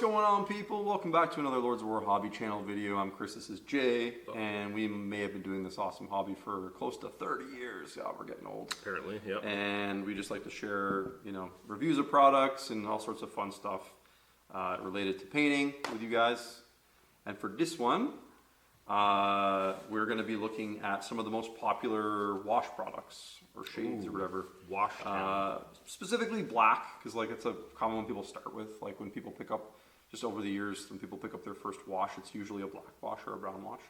going on, people? Welcome back to another Lords of War hobby channel video. I'm Chris, this is Jay, and we may have been doing this awesome hobby for close to 30 years. Yeah, we're getting old. Apparently, yep. And we just like to share, reviews of products and all sorts of fun stuff related to painting with you guys. And for this one, we're going to be looking at some of the most popular wash products or shades or whatever. Wash. Specifically black, because like it's a common one people start with. Like when people pick up, just over the years, when people pick up their first wash, it's usually a black wash or a brown wash.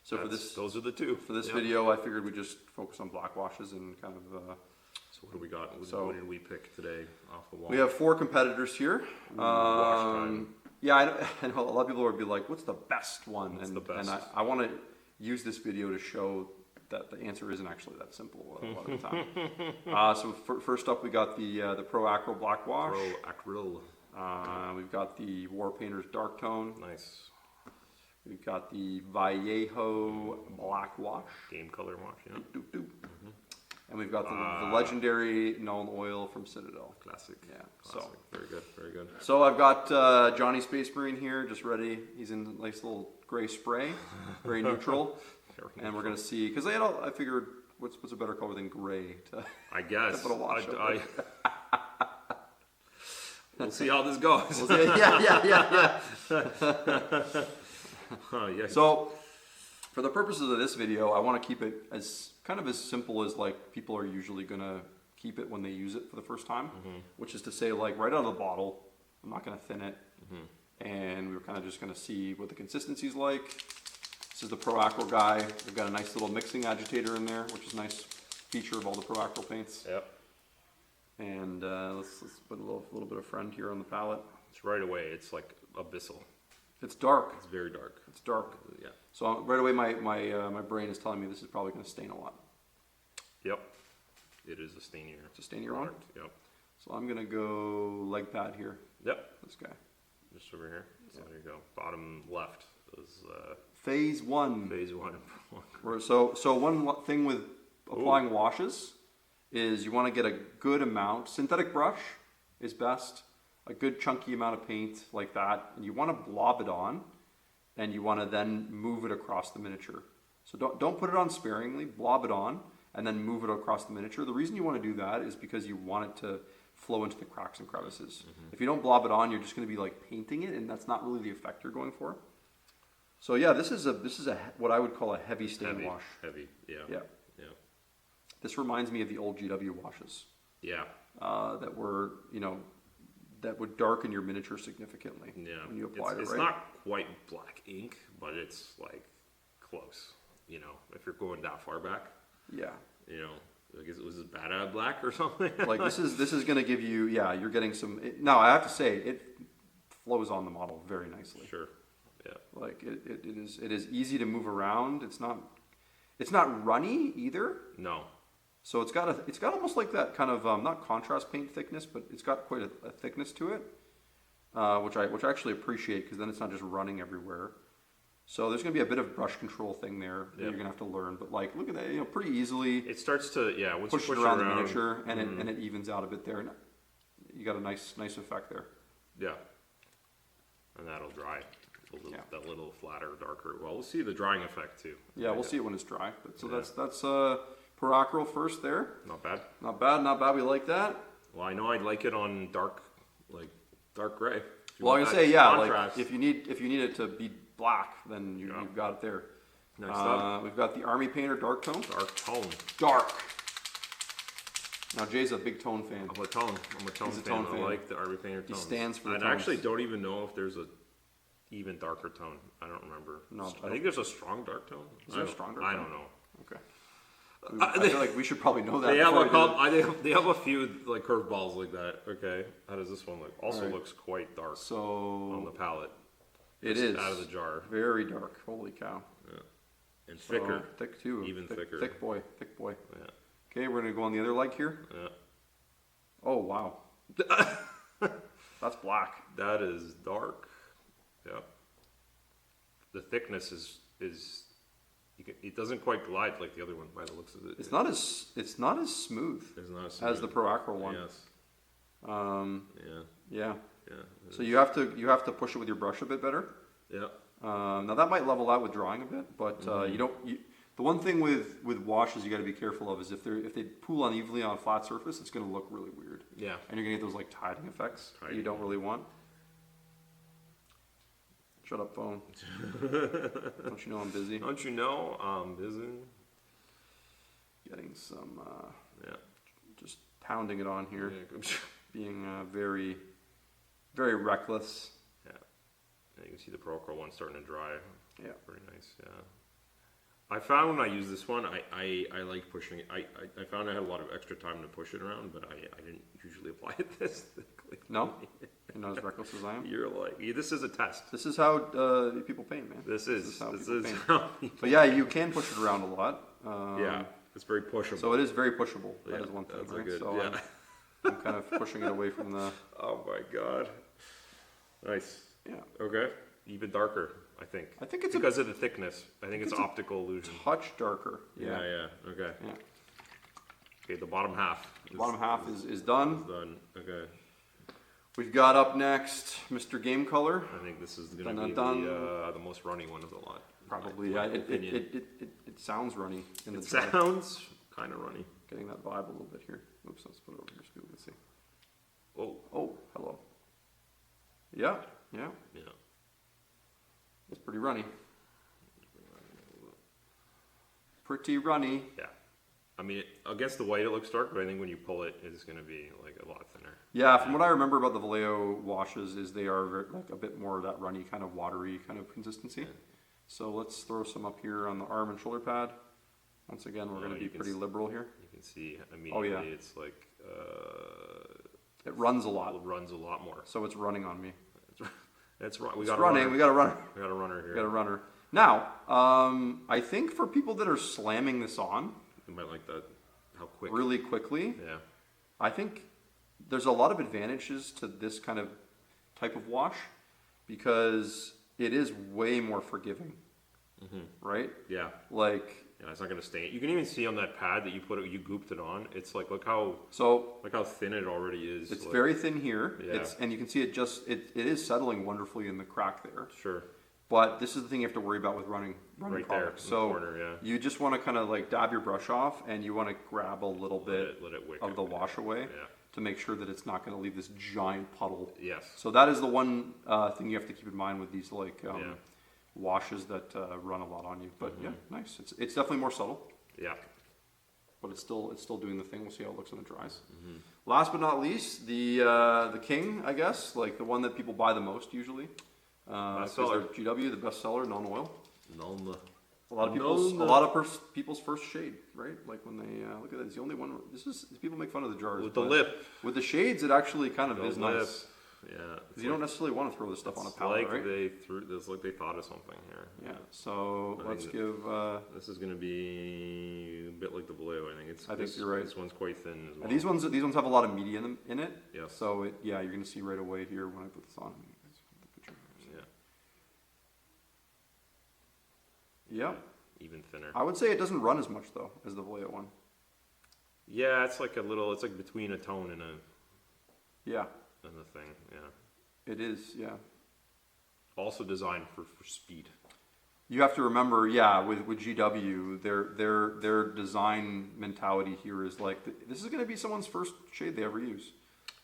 So those are the two. For this video, I figured we'd just focus on black washes and kind of. So what do we got? What did we pick today off the wall? We have 4 competitors here. Wash time. Yeah, I know a lot of people would be like, "What's the best one?" What's the best? And I want to use this video to show that the answer isn't actually that simple a lot of the time. So first up, we got the Pro Acro Black Wash. Pro Acryl. We've got the War Painter's Dark Tone. Nice. We've got the Vallejo Black Wash. Game color wash, yeah. Doop, doop, doop. And we've got the legendary Null Oil from Citadel. Classic. Yeah. Classic. So very good, very good. So I've got Johnny Space Marine here, just ready. He's in a nice little gray spray, very neutral. And we're gonna see, because I figured, what's a better color than gray? I guess. To put a wash We'll see how this goes. Yeah. Yeah. So, for the purposes of this video, I want to keep it as kind of as simple as like people are usually gonna keep it when they use it for the first time, which is to say, like right out of the bottle, I'm not gonna thin it, and we're kind of just gonna see what the consistency's like. This is the Pro Acro guy. They've got a nice little mixing agitator in there, which is a nice feature of all the Pro Acro paints. Yep. And let's put a little bit of friend here on the palette. It's right away. It's like abyssal. It's dark. It's very dark. It's dark. Yeah. So right away, my brain is telling me this is probably going to stain a lot. Yep. It is a stainier. It's a stainier one. Yep. So I'm going to go leg pad here. Yep. This guy. Just over here. So there you go. Bottom left is Phase 1. phase 1. So one thing with applying washes is you want to get a good amount. Synthetic brush is best. A good chunky amount of paint like that, and you want to blob it on, and you want to then move it across the miniature. So don't put it on sparingly. Blob it on, and then move it across the miniature. The reason you want to do that is because you want it to flow into the cracks and crevices. If you don't blob it on, you're just going to be like painting it, and that's not really the effect you're going for. So yeah, this is a what I would call a heavy stain wash. Heavy. Yeah. Yeah. Yeah. This reminds me of the old GW washes. Yeah. That were that would darken your miniature significantly. Yeah. When you apply it, it's right? not quite black ink, but it's like close. If you're going that far back. Yeah. Like was this bad black or something? Like this is going to give you, you're getting some. Now I have to say it flows on the model very nicely. Sure. Yeah. Like it is easy to move around. It's not runny either. No. So it's got almost like that kind of not contrast paint thickness, but it's got quite a thickness to it, which I actually appreciate, because then it's not just running everywhere. So there's going to be a bit of brush control thing there that you're going to have to learn. But like, look at that, pretty easily. It starts to once push you push it around it the miniature, and it evens out a bit there. And you got a nice effect there. Yeah. And that'll dry. That little flatter, darker. Well, we'll see the drying effect too. Yeah, we'll see it when it's dry. But so that's Pro Acro first there. Not bad. Not bad. We like that. Well, I know I'd like it on dark gray. Well, I'm gonna say contrast. like if you need it to be black, then you've got it there. Next up, we've got the Army Painter Dark Tone. Dark tone. Dark. Now Jay's a big tone fan. I'm a tone fan. I like the Army Painter tone. He stands for the tones. I actually don't even know if there's a even darker tone. I don't remember. No, I think there's a strong dark tone. Is there a strong dark I tone? don't know. Okay. I feel like we should probably know that. They have a few like curveballs like that. Okay, how does this one look? Also looks quite dark. So on the palette, it is out of the jar. Very dark. Holy cow! Yeah, and thicker. Thick too. Even thicker. Thick boy. Yeah. Okay, we're gonna go on the other leg here. Yeah. Oh wow. That's black. That is dark. Yeah. The thickness is it doesn't quite glide like the other one by the looks of it. It's not as smooth. It's not as smooth as the Pro Acro one. Yes. Yeah. Yeah. So you have to push it with your brush a bit better. Yeah. Now that might level out with drawing a bit, but the one thing with washes you got to be careful of is if they pool unevenly on a flat surface, it's going to look really weird. Yeah. And you're going to get those like tiding effects that you don't really want. Shut up, phone. Don't you know I'm busy? Don't you know I'm busy? Getting some, Yeah. just pounding it on here, Yeah. being very, very reckless. Yeah. You can see the Pro Curl one starting to dry. Yeah. Very nice. Yeah. I found when I use this one, I like pushing it. I found I had a lot of extra time to push it around, but I didn't usually apply it this thickly. No? You're not as reckless as I am? You're like, this is a test. This is how people paint, man. This is how this people is paint. how people But yeah, you can push it around a lot. yeah, it's very pushable. So it is very pushable. That Yeah, is one thing, that's a right? good- So yeah. I'm kind of pushing it away from the. Oh my god. Nice. Yeah. Okay. Even darker, I think. I think it's because of the thickness. I think it's it's a optical illusion. touch darker. Yeah, yeah. Okay. Yeah. Okay, the bottom half. The bottom half is done. Done. Okay. We've got up next Mr. Game Color. I think this is going to Dun, be dun, the most runny one of the lot. Probably. My Yeah. opinion. It sounds runny in the It dry. sounds kind of runny. Getting that vibe a little bit here. Oops, let's put it over here so people can see. Oh. Oh, hello. Yeah. Yeah. Yeah. It's pretty runny. Pretty runny. Yeah. I mean, against the white it looks dark, but I think when you pull it, it's going to be like a lot thinner. Yeah, from what I remember about the Vallejo washes is they are like a bit more of that runny kind of watery kind of consistency. Yeah. So let's throw some up here on the arm and shoulder pad. Once again, we're going to be you can pretty liberal here. You can see immediately yeah. it's like It runs a it lot, runs a lot more. so it's running on me. It's we It's got running. A runner. We got a runner. We got a runner here. We got a runner. Now, I think for people that are slamming this on You might like that. How quick? really quickly, Yeah. I think there's a lot of advantages to this kind of type of wash because it is way more forgiving, right? Yeah. Like, Yeah. It's not going to stain. You can even see on that pad that you put it, you gooped it on. It's like look how thin it already is. it's like, very thin here. Yeah. And you can see it is settling wonderfully in the crack there. Sure. But this is the thing you have to worry about with running Right products. there in So the corner, yeah. you just want to kind of like dab your brush off and you want to grab a little bit Let it wick of it, the yeah. wash away Yeah. to make sure that it's not going to leave this giant puddle. Yes. So that is the one thing you have to keep in mind with these like Yeah. washes that run a lot on you. But yeah, nice. It's definitely more subtle, Yeah. but it's still doing the thing. We'll see how it looks when it dries. Last but not least, the king, I guess, like the one that people buy the most usually. Bestseller. GW, the bestseller, non-oil. No. A lot of people's first shade, right? Like when they look at it, it's the only one. People make fun of the jars With the but lip. With the shades, it actually kind of The is lip. nice. Yeah. Because you don't necessarily want to throw this stuff on a palette, like right? it's like they thought of something here. Yeah. So I let's think give. This is going to be a bit like the Vallejo. I think you're right. This one's quite thin as well. And these ones have a lot of media in it. Yes. So you're going to see right away here when I put this on. Yeah. Yeah. Even thinner. I would say it doesn't run as much though as the Vallejo one. Yeah, it's like it's like between a tone and Yeah. a thing. Yeah. It is. Yeah. Also designed for speed. You have to remember, yeah, with GW, their design mentality here is like this is going to be someone's first shade they ever use,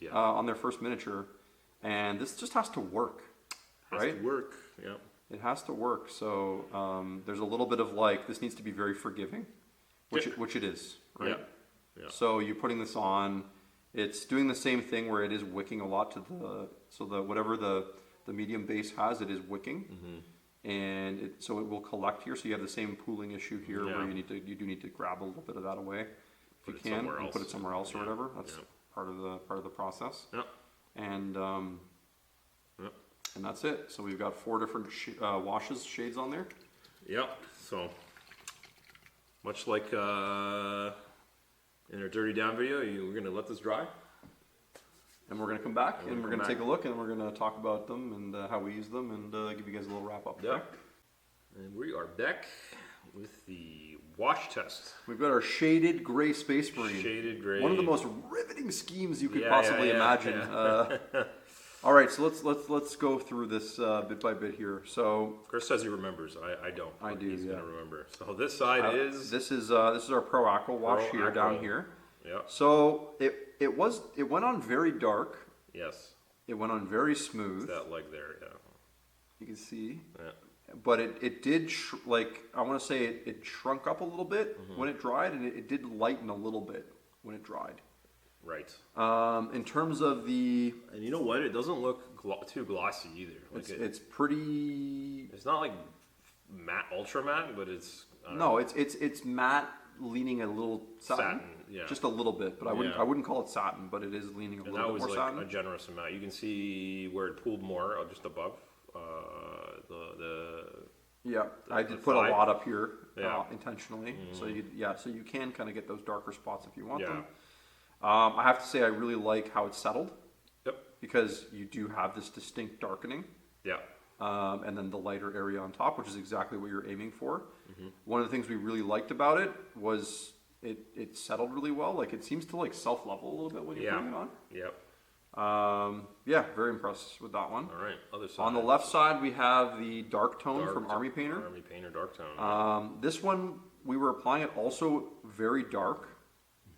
Yeah. on their first miniature, and this just has to work, right? Has to work. Yeah. It has to work. So there's a little bit of like this needs to be very forgiving, which it is, right? Yeah. So you're putting this on, it's doing the same thing where it is wicking a lot to whatever the medium base has, it is wicking. And so it will collect here. So you have the same pooling issue here where you do need to grab a little bit of that away if you can, and put it somewhere else or whatever. That's part of the process. Yeah. And and that's it. So we've got 4 different shades on there. Yep. So much like in our Dirty Down video, we're gonna let this dry. And we're going to come back and we're going to take a look and we're going to talk about them and how we use them and give you guys a little wrap up. Yeah. And we are back with the wash test. We've got our shaded gray Space Marine. Shaded gray. One of the most riveting schemes you could possibly imagine. All right, so let's go through this bit by bit here. So Chris says he remembers. I don't. I but do, He's yeah. gonna remember. So this side is. this is our Pro Aqua wash Pro here Aqua. down here. Yeah. So it went on very dark. Yes. It went on very smooth. That leg there. Yeah. You can see. Yeah. But it did I want to say it shrunk up a little bit when it dried, and it did lighten a little bit when it dried. Right. In terms of the, And you know what? It doesn't look too glossy either. Like it's pretty. it's not like matte, ultra matte, but it's. I don't No, know, it's matte, leaning a little satin, yeah. just a little bit. But Yeah. I wouldn't call it satin, but it is leaning a And little that bit was more like satin. a generous amount. You can see where it pooled more, just above the. Yeah, I did the put a thigh. lot up here Yeah. intentionally. So so you can kind of get those darker spots if you want Yeah. them. I have to say I really like how it's settled Yep. because you do have this distinct darkening. Yeah. And then the lighter area on top, which is exactly what you're aiming for. One of the things we really liked about it was it settled really well. Like it seems to like self-level a little bit when you're Yeah. putting it on. Yep. Yeah, very impressed with that one. All right. Other side. On the left side, we have the dark tone Dark from Army Painter. Army Painter Dark Tone. This one, we were applying it also very dark,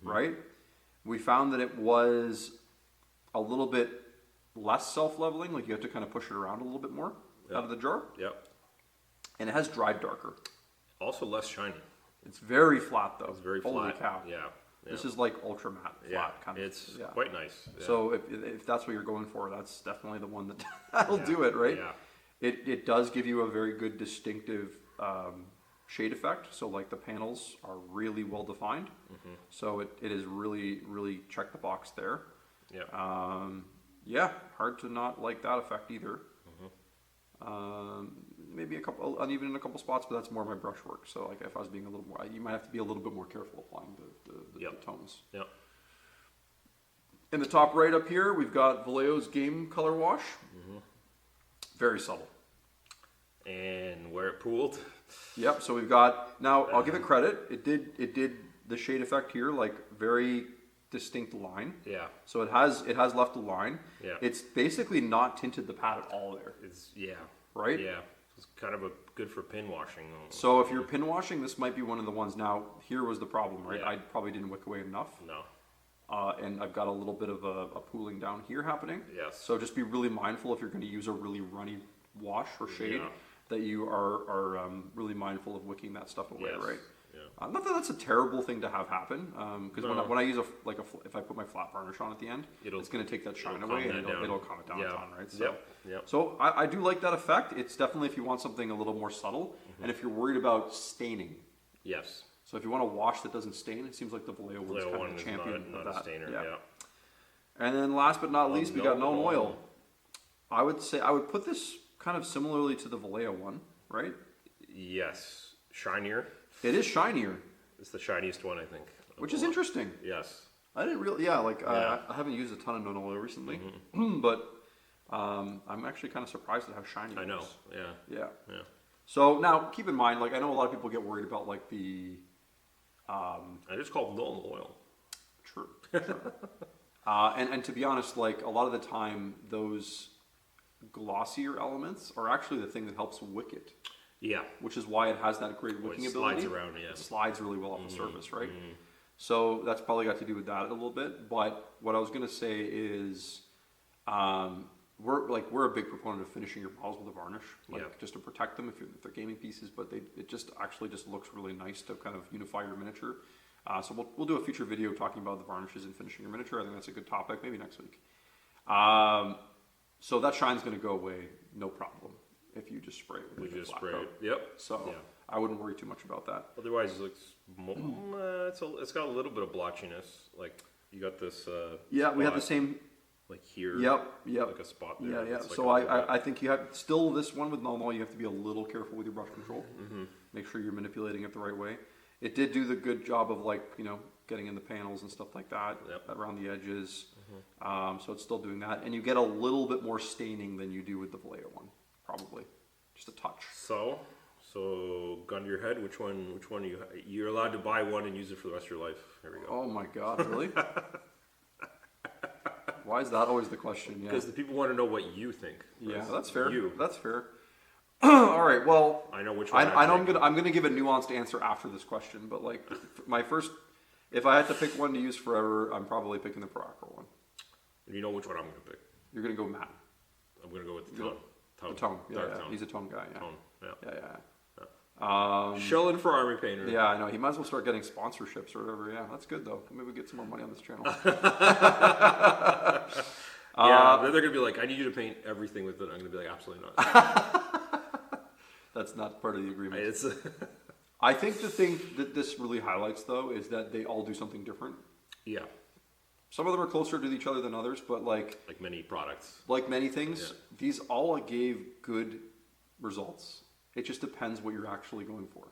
right? We found that it was a little bit less self-leveling, like you have to kind of push it around a little bit more out of the jar. Yep. And it has dried darker. Also less shiny. It's very flat though. It's very Holy flat. cow. Yeah. This is like ultra matte flat Yeah. kind of. It's yeah. quite nice. Yeah. So if that's what you're going for, that's definitely the one that'll do it, right? Yeah. It does give you a very good distinctive shade effect. So like the panels are really well defined. So it is really check the box there. Yeah. Yeah, hard to not like that effect either. Maybe a couple uneven in a couple spots, but that's more my brushwork. So like if I was being a little more, you might have to be a little bit more careful applying the tones. Yep. In the top right up here, we've got Vallejo's Game Color Wash. Very subtle. And where it pooled. Yep. So we've got now. I'll give it credit. It did the shade effect here, like very distinct line. Yeah. So it has left a line. Yeah. It's basically not tinted the pad at all there. It's Right? Yeah. It's kind of good for pin washing. So if you're pin washing, this might be one of the ones. Now here was the problem, right? Yeah. I probably didn't wick away enough. No. And I've got a little bit of a pooling down here happening. Yes. So just be really mindful if you're going to use a really runny wash or shade Yeah. that you are really mindful of wicking that stuff away, Yes. right? Yeah. Not that that's a terrible thing to have happen, because No. when I use if I put my flat varnish on at the end, it's going to take that shine it'll away calm and that down. it'll calm it down a ton, right? So, Yep. so I do like that effect. It's definitely if you want something a little more subtle, and if you're worried about staining. Yes. So if you want a wash that doesn't stain, it seems like the Vallejo one's Vallejo kind one of the is champion not of a that. stainer. Yeah. Yeah. And then last but not least, we got Known known Oil. oil. I would say I would put this kind of similarly to the Vallejo one, right? Yes. Shinier. It is shinier, It's the shiniest one, I think. of which the is lot. interesting. Yes. I didn't really, Yeah. I haven't used a ton of known oil recently, but I'm actually kind of surprised at how shiny I it know. is. Yeah. Yeah. Yeah. So now keep in mind, like I know a lot of people get worried about like the I just call it Known Oil. True. And to be honest, like a lot of the time, those glossier elements are actually the thing that helps wick it, Yeah. which is why it has that great Well, wicking it ability. slides around, yeah. It slides really well off the surface, right? So that's probably got to do with that a little bit. But what I was going to say is, we're a big proponent of finishing your bottles with a varnish, like Yeah. just to protect them if they're gaming pieces. But it just actually just looks really nice to kind of unify your miniature. So we'll do a future video talking about the varnishes and finishing your miniature. I think that's a good topic, maybe next week. So that shine's going to go away, no problem, if you just spray it with We a just flat spray coat. it. Yep. So Yeah. I wouldn't worry too much about that. Otherwise, it looks. It's got a little bit of blotchiness. Like you got this. Yeah, we have the spot, same. Like here. Yep. Like a spot there. Yeah. It's like So a little bit. I think you have still this one with normal. You have to be a little careful with your brush control. Make sure you're manipulating it the right way. It did do the good job of getting in the panels and stuff like that around the edges. So it's still doing that, and you get a little bit more staining than you do with the Vallejo one, probably, just a touch. So gun to your head. Which one? You're allowed to buy one and use it for the rest of your life. Here we go. Oh my God, really? Why is that always the question? Yeah. Because the people want to know what you think. Yeah, that's fair. You. That's fair. All right. Well, I know which one. I know I'm gonna give a nuanced answer after this question, but like my first, if I had to pick one to use forever, I'm probably picking the Pro-Acro one. You know which one I'm going to pick. You're gonna go matte. I'm going to go with the You're tone. The tone. Yeah, Dark yeah. tone. He's a tone guy. Yeah. Tone. Yeah. Yeah. Shilling for army painter. Yeah, I know. He might as well start getting sponsorships or whatever. Yeah, that's good though. Maybe we get some more money on this channel. Yeah, they're going to be like, I need you to paint everything with it. I'm going to be like, absolutely not. That's not part of the agreement. It's I think the thing that this really highlights though is that they all do something different. yeah, Some of them are closer to each other than others, but like many products. like many things, Yeah. these all gave good results. It just depends what you're actually going for.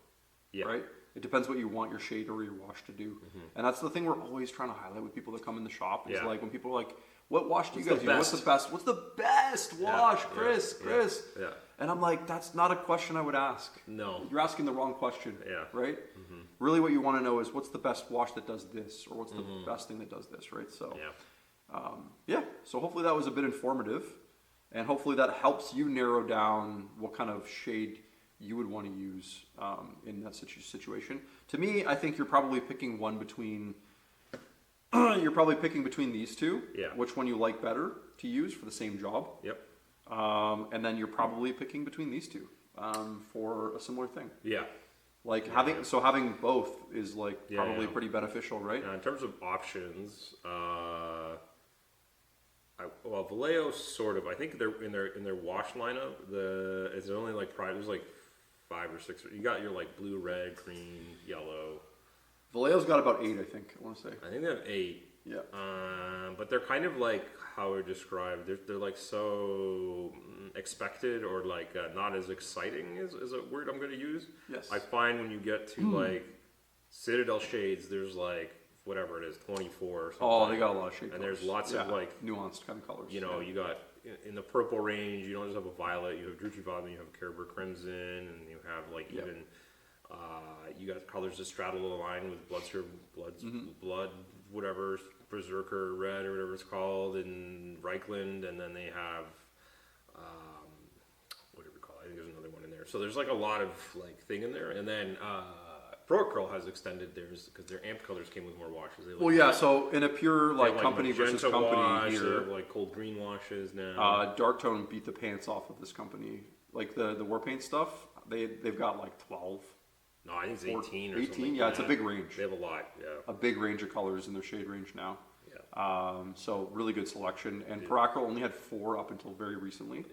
Yeah. Right? It depends what you want your shade or your wash to do. And that's the thing we're always trying to highlight with people that come in the shop. Is Yeah. like when people are like, what wash do you What's guys the use? What's the best? What's the best wash, Yeah, Chris? yeah, Chris. yeah. And I'm like, that's not a question I would ask. No. You're asking the wrong question. Yeah. Right? Really what you want to know is what's the best wash that does this, or what's the best thing that does this, right? So Yeah. yeah, so hopefully that was a bit informative, and hopefully that helps you narrow down what kind of shade you would want to use in that situation. To me, I think you're probably picking one between. You're probably picking between these two. Yeah. Which one you like better to use for the same job, Yep. and then you're probably picking between these two for a similar thing. Yeah. Like having both is like Yeah, probably yeah. pretty beneficial, right? In terms of options, Vallejo sort of. I think they're in their wash lineup. It's only like there's like 5 or 6. You got your like blue, red, green, yellow. Vallejo's got about 8, I think. I want to say. I think they have 8. Yeah. But they're kind of like how I would describe. They're like so expected or like not as exciting is a word I'm going to use. Yes. I find when you get to like Citadel shades, there's like whatever it is, 24 or something. Oh, they got a lot of shade And colors. there's lots of like nuanced kind of colors. you know, yeah. you got in the purple range. You don't just have a violet. You have Drucci Violet. You have Caribou Crimson, and you have like Yep. even you got colors that straddle the line with blood, whatever, Berserker Red or whatever it's called, and Reichland, and then they have what do we call it? I think there's another one in there. So there's like a lot of like thing in there, and then Pro-Curl has extended theirs because their amp colors came with more washes. They Well, yeah. So in a pure they like have, company versus magenta company wash, they here, have, like cold green washes now. Dark Tone beat the pants off of this company. Like the war paint stuff, they've got like 12, No, I think it's 18 or 18. something. Yeah, it's a big range. They have a lot, yeah. A big range of colors in their shade range now. Yeah. So really good selection. And Pro-Acro only had 4 up until very recently.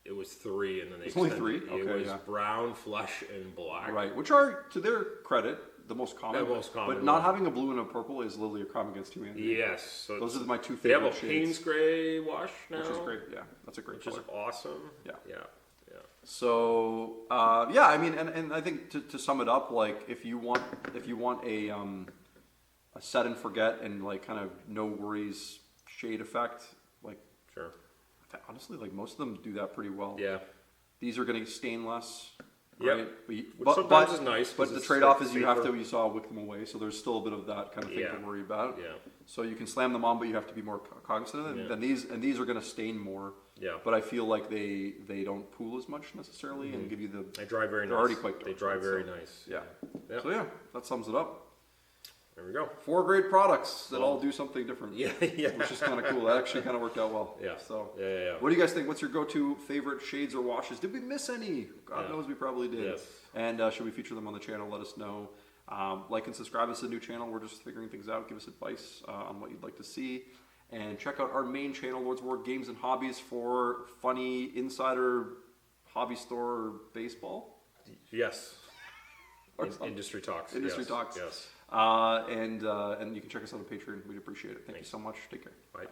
It was 3, and then they It's only extended. 3? It Okay, was yeah. brown, flesh, and black. Right, which are, to their credit, the most common. The most common But not one. having a blue and a purple is literally a crime against humanity. Yes. So Those are my 2 they have favorite a shades. Payne's Gray wash now. Which is great, yeah. That's a great Which color. is awesome. Yeah. Yeah. So yeah, I mean, and I think to sum it up, like if you want a set and forget and like kind of no worries shade effect, like Sure. honestly, like most of them do that pretty well. Yeah. These are going to stain less. Yep. Right? Which sometimes is nice, 'cause But the it's, trade-off like, is you have safer. to, you saw, wick them away. So there's still a bit of that kind of thing Yeah. to worry about. Yeah. So you can slam them on, but you have to be more cognizant of it. Yeah. And these are going to stain more. Yeah. But I feel like they don't pool as much necessarily and give you the. They dry very They're nice. already quite They dark, dry right? very So- nice. Yeah. Yeah. So yeah, that sums it up. There we go. 4 great products that all do something different. Yeah. Yeah. Which is kind of cool. That actually kind of worked out well. Yeah. So. Yeah. What do you guys think? What's your go-to favorite shades or washes? Did we miss any? God Yeah. knows we probably did. Yes. And should we feature them on the channel? Let us know. Like and subscribe. This is a new channel. We're just figuring things out. Give us advice on what you'd like to see. And check out our main channel, Lords of War Games and Hobbies, for funny insider hobby store baseball. Yes. Or something. Industry talks. Industry yes. talks. Yes. And you can check us out on Patreon. We'd appreciate it. Thank you so much. Take care. Bye.